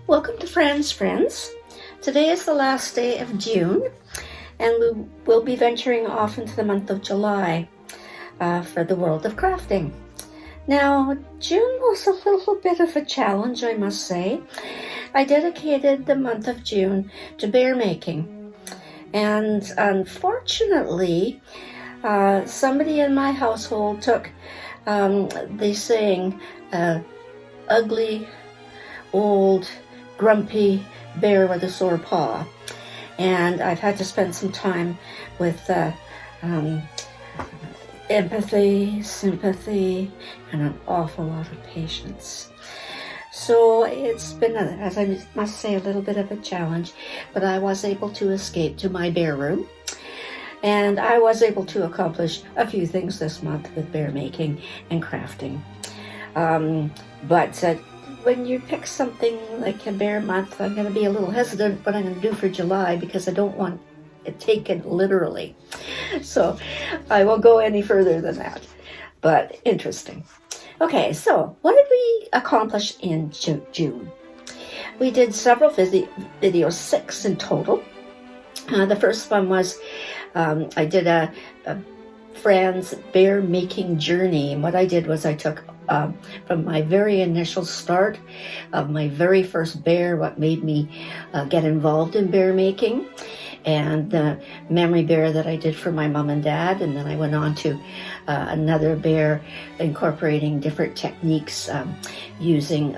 Welcome to Fran's Friends. Today is the last day of June, and we will be venturing off into the month of July for the world of crafting. Now, June was a little bit of a challenge, I must say. I dedicated the month of June to bear making, and unfortunately, somebody in my household took the saying, ugly, old, grumpy bear with a sore paw, and I've had to spend some time with empathy, sympathy, and an awful lot of patience. So it's been, as I must say, a little bit of a challenge, but I was able to escape to my bear room, and I was able to accomplish a few things this month with bear making and crafting. But when you pick something like a bear month, I'm going to be a little hesitant what I'm going to do for July because I don't want it taken literally. So I won't go any further than that, but interesting. Okay, so what did we accomplish in June? We did several videos, 6 in total. The first one was I did a Fran's bear making journey, and what I did was I took from my very initial start of my very first bear, what made me get involved in bear making, and the memory bear that I did for my mom and dad, and then I went on to another bear incorporating different techniques using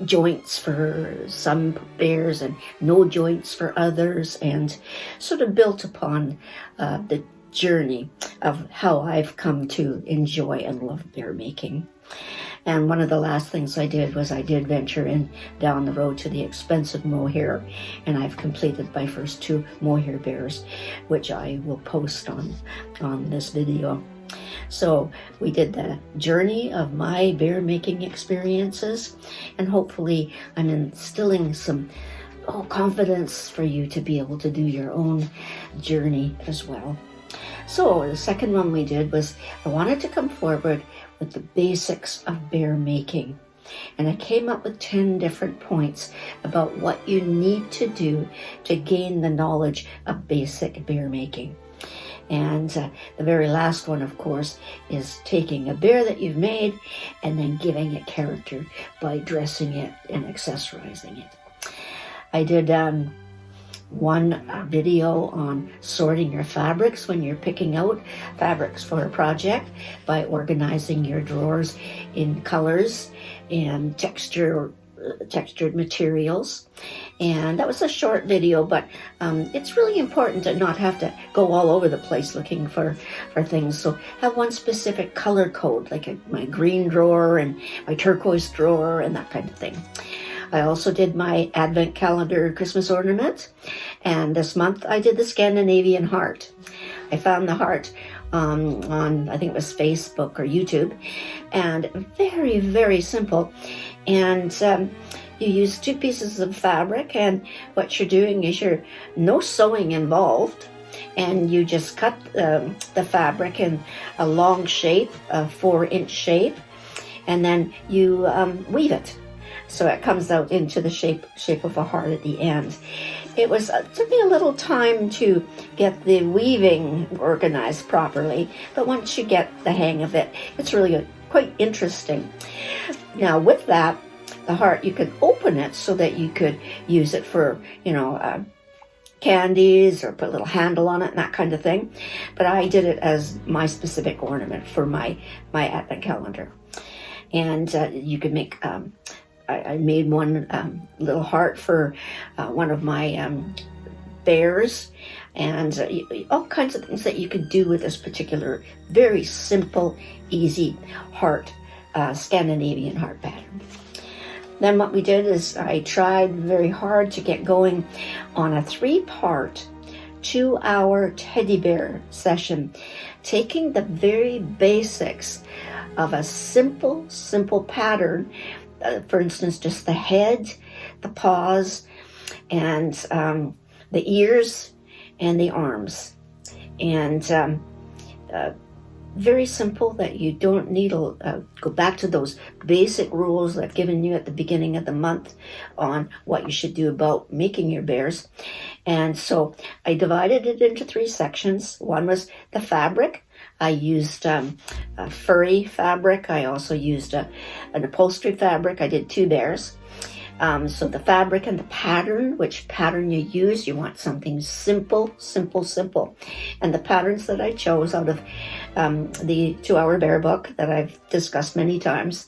joints for some bears and no joints for others, and sort of built upon the journey of how I've come to enjoy and love bear making. And one of the last things I did was I did venture in down the road to the expensive mohair, and I've completed my first 2 mohair bears, which I will post on this video. So we did the journey of my bear making experiences, and hopefully I'm instilling some confidence for you to be able to do your own journey as well. So the second one we did was I wanted to come forward with the basics of bear making. And I came up with 10 different points about what you need to do to gain the knowledge of basic bear making. And the very last one, of course, is taking a bear that you've made and then giving it character by dressing it and accessorizing it. I did one video on sorting your fabrics when you're picking out fabrics for a project by organizing your drawers in colors and textured materials. And that was a short video, but it's really important to not have to go all over the place looking for things. So have one specific color code, like my green drawer and my turquoise drawer and that kind of thing. I also did my advent calendar Christmas ornament, and this month I did the Scandinavian heart. I found the heart on I think it was Facebook or YouTube, and very, very simple. And you use 2 pieces of fabric, and what you're doing is you're no sewing involved, and you just cut the fabric in a long shape, a 4-inch shape, and then you weave it. So it comes out into the shape of a heart at the end. It took me a little time to get the weaving organized properly, but once you get the hang of it, it's really quite interesting. Now with that, the heart, you could open it so that you could use it for, candies or put a little handle on it and that kind of thing. But I did it as my specific ornament for my advent calendar. And you could make... I made one little heart for one of my bears, and all kinds of things that you could do with this particular very simple, easy heart, Scandinavian heart pattern. Then what we did is I tried very hard to get going on a 3-part, 2-hour teddy bear session, taking the very basics of a simple pattern. For instance, just the head, the paws, and the ears and the arms, and very simple, that you don't need to go back to those basic rules I've given you at the beginning of the month on what you should do about making your bears. And so I divided it into 3 sections. One was the fabric. I used a furry fabric. I also used an upholstery fabric. I did 2 bears. So the fabric and the pattern, which pattern you use, you want something simple, simple, simple. And the patterns that I chose out of the 2-Hour Bear book that I've discussed many times,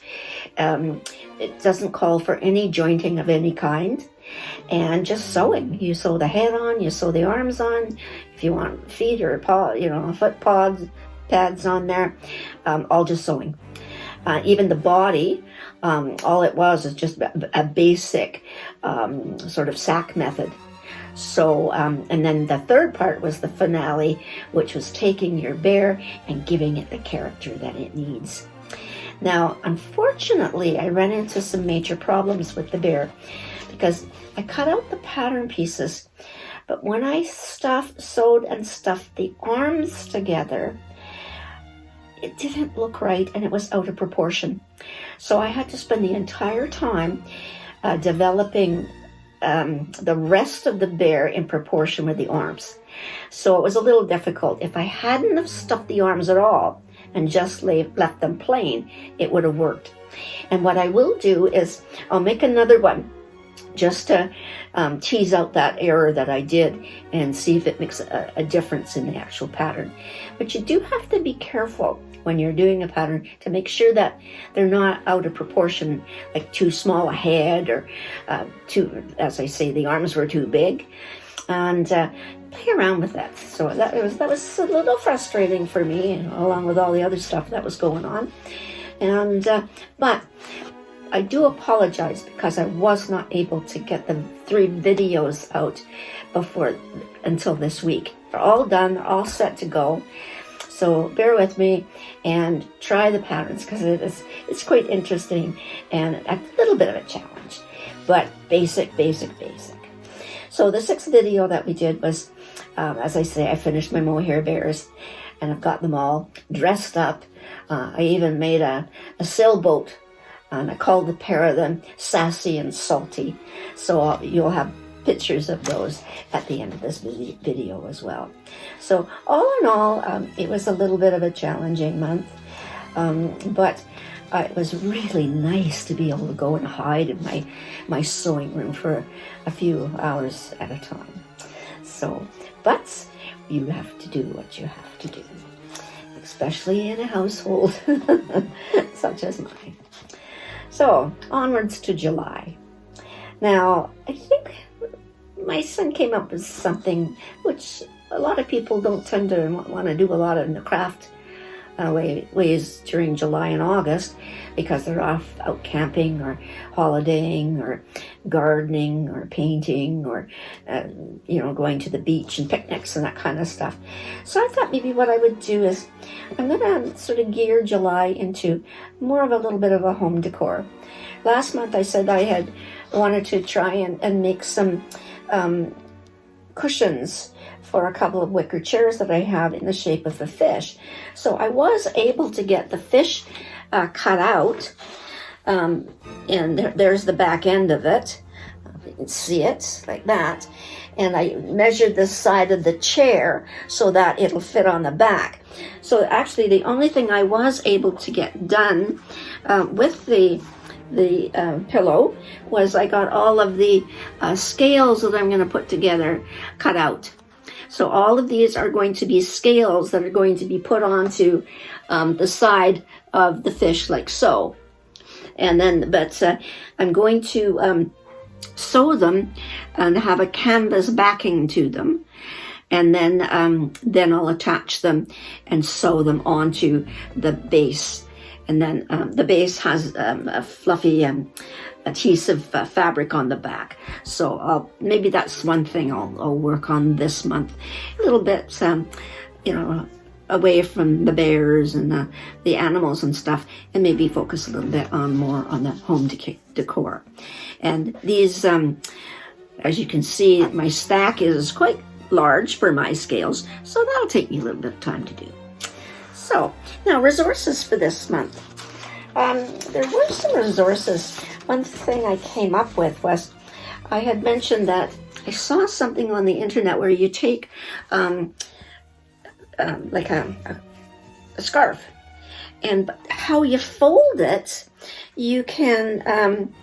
it doesn't call for any jointing of any kind. And just sewing. You sew the head on, you sew the arms on. If you want feet or foot pads on there, all just sewing. Even the body, all it was is just a basic sort of sack method. So, and then the third part was the finale, which was taking your bear and giving it the character that it needs. Now, unfortunately, I ran into some major problems with the bear because I cut out the pattern pieces, but when I sewed and stuffed the arms together, it didn't look right and it was out of proportion. So I had to spend the entire time developing the rest of the bear in proportion with the arms. So it was a little difficult. If I hadn't have stuffed the arms at all and just left them plain, it would have worked. And what I will do is I'll make another one just to tease out that error that I did and see if it makes a difference in the actual pattern. But you do have to be careful when you're doing a pattern to make sure that they're not out of proportion, like too small a head or too, as I say, the arms were too big. And play around with that. So that was a little frustrating for me, along with all the other stuff that was going on. And but I do apologize because I was not able to get the 3 videos out until this week. They're all done, they're all set to go. So bear with me and try the patterns because it's quite interesting and a little bit of a challenge, but basic. So the 6th video that we did was, as I say, I finished my mohair bears and I've got them all dressed up. I even made a sailboat. And I called the pair of them Sassy and Salty. So you'll have pictures of those at the end of this video as well. So all in all, it was a little bit of a challenging month. But it was really nice to be able to go and hide in my sewing room for a few hours at a time. So, but you have to do what you have to do, especially in a household such as mine. So, onwards to July. Now, I think my son came up with something which a lot of people don't tend to want to do a lot of the craft ways during July and August because they're off out camping or holidaying or gardening or painting or going to the beach and picnics and that kind of stuff. So I thought maybe what I would do is I'm going to sort of gear July into more of a little bit of a home decor. Last month I said I had wanted to try and make some cushions for a couple of wicker chairs that I have in the shape of a fish. So I was able to get the fish cut out, and there's the back end of it. You can see it like that. And I measured the side of the chair so that it'll fit on the back. So actually the only thing I was able to get done with the pillow was I got all of the scales that I'm going to put together cut out. So all of these are going to be scales that are going to be put onto the side of the fish like so. And then, but I'm going to sew them and have a canvas backing to them. And then I'll attach them and sew them onto the base. And then the base has a fluffy adhesive fabric on the back. So maybe that's one thing I'll work on this month. A little bit, away from the bears and the animals and stuff, and maybe focus a little bit more on the home decor. And these, as you can see, my stack is quite large for my scales, so that'll take me a little bit of time to do. So, now resources for this month. There were some resources. One thing I came up with was, I had mentioned that I saw something on the internet where you take like a scarf, and how you fold it, you can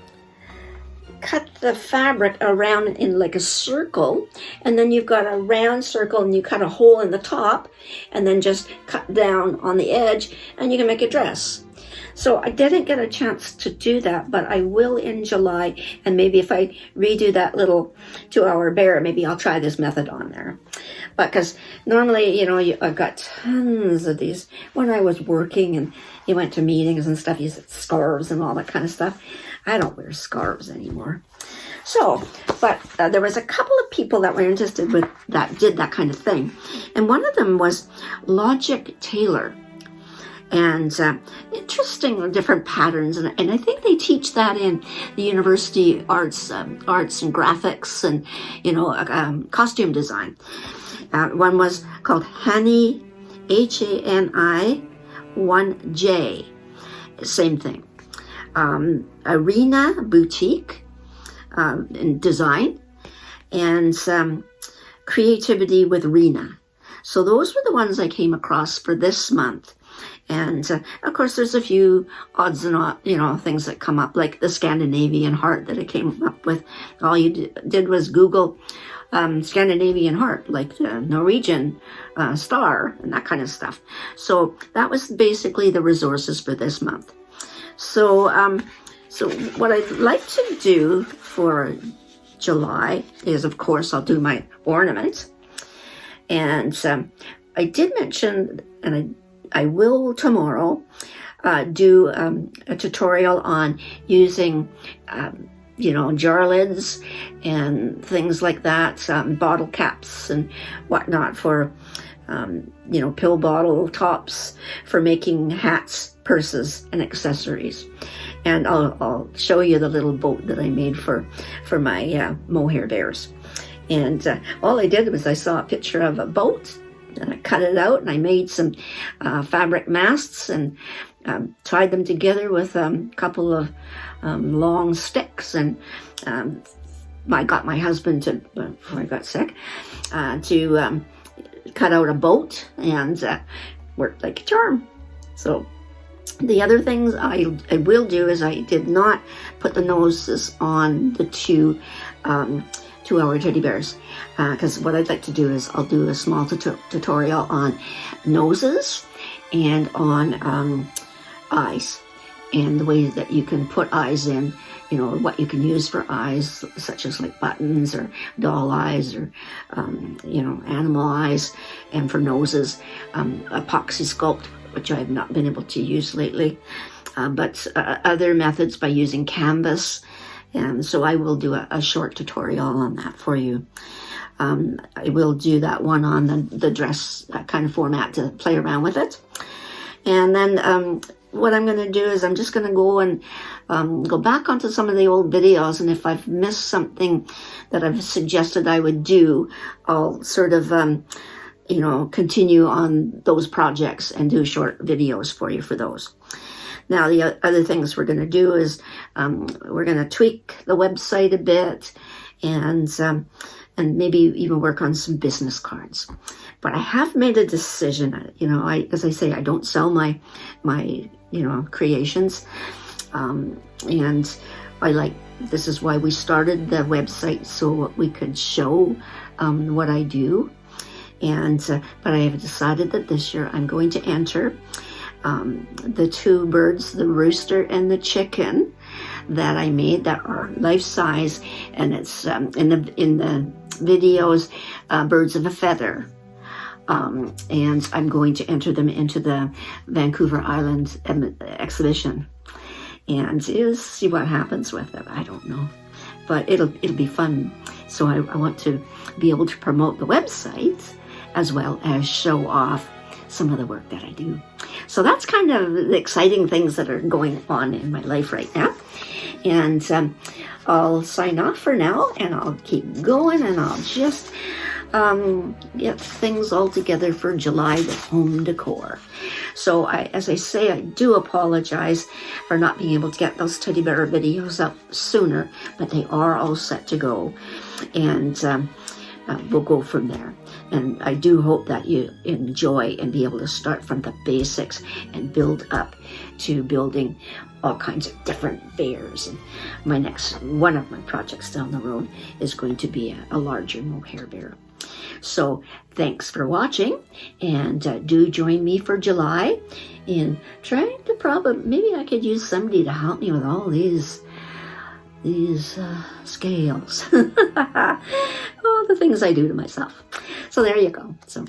cut the fabric around in like a circle, and then you've got a round circle and you cut a hole in the top and then just cut down on the edge and you can make a dress. So I didn't get a chance to do that, but I will in July, and maybe if I redo that little 2-hour bear, maybe I'll try this method on there. But because normally, you know, I've got tons of these. When I was working and you went to meetings and stuff, you said scarves and all that kind of stuff. I don't wear scarves anymore. So, but there was a couple of people that were interested with that, did that kind of thing. And one of them was Logic Tailor. And interesting different patterns, and I think they teach that in the university arts and graphics, and you know, costume design. One was called Hani, Hani 1J, same thing. Arena Boutique in design, and Creativity with Rena. So those were the ones I came across for this month. And of course, there's a few odds and things that come up, like the Scandinavian heart that I came up with. All you did was Google Scandinavian heart, like the Norwegian star and that kind of stuff. So that was basically the resources for this month. So, so what I'd like to do for July is, of course, I'll do my ornaments. And I did mention, and I will tomorrow do a tutorial on using, jar lids and things like that, bottle caps and whatnot for, pill bottle tops for making hats, purses, and accessories. And I'll show you the little boat that I made for my mohair bears. And all I did was I saw a picture of a boat, and I cut it out, and I made some fabric masts and tied them together with a couple of long sticks. And I got my husband to, before I got sick, to cut out a boat, and worked like a charm. So the other things I will do is I did not put the noses on the two 2-hour teddy bears, because what I'd like to do is I'll do a small tutorial on noses and on eyes, and the way that you can put eyes in, what you can use for eyes, such as like buttons or doll eyes or animal eyes, and for noses, epoxy sculpt, which I have not been able to use lately, but other methods by using canvas. And so I will do a short tutorial on that for you. I will do that one on the dress kind of format to play around with it. And then what I'm going to do is I'm just going to go and go back onto some of the old videos. And if I've missed something that I've suggested I would do, I'll sort of, continue on those projects and do short videos for you for those. Now, the other things we're going to do is we're going to tweak the website a bit, and maybe even work on some business cards. But I have made a decision. As I say, I don't sell my creations, and this is why we started the website, so we could show what I do. But I have decided that this year I'm going to enter the two birds, the rooster and the chicken, that I made that are life size, and it's in the videos, birds of a feather, and I'm going to enter them into the Vancouver Island exhibition, and see what happens with it. I don't know, but it'll be fun. So I want to be able to promote the website as well as show off some of the work that I do. So that's kind of the exciting things that are going on in my life right now. And I'll sign off for now, and I'll keep going, and I'll just get things all together for July with home decor. So as I say, I do apologize for not being able to get those teddy bear videos up sooner, but they are all set to go, and we'll go from there. And I do hope that you enjoy and be able to start from the basics and build up to building all kinds of different bears. And one of my projects down the road is going to be a larger mohair bear. So thanks for watching, and do join me for July in trying to maybe I could use somebody to help me with all these scales. Oh, the things I do to myself. So there you go. So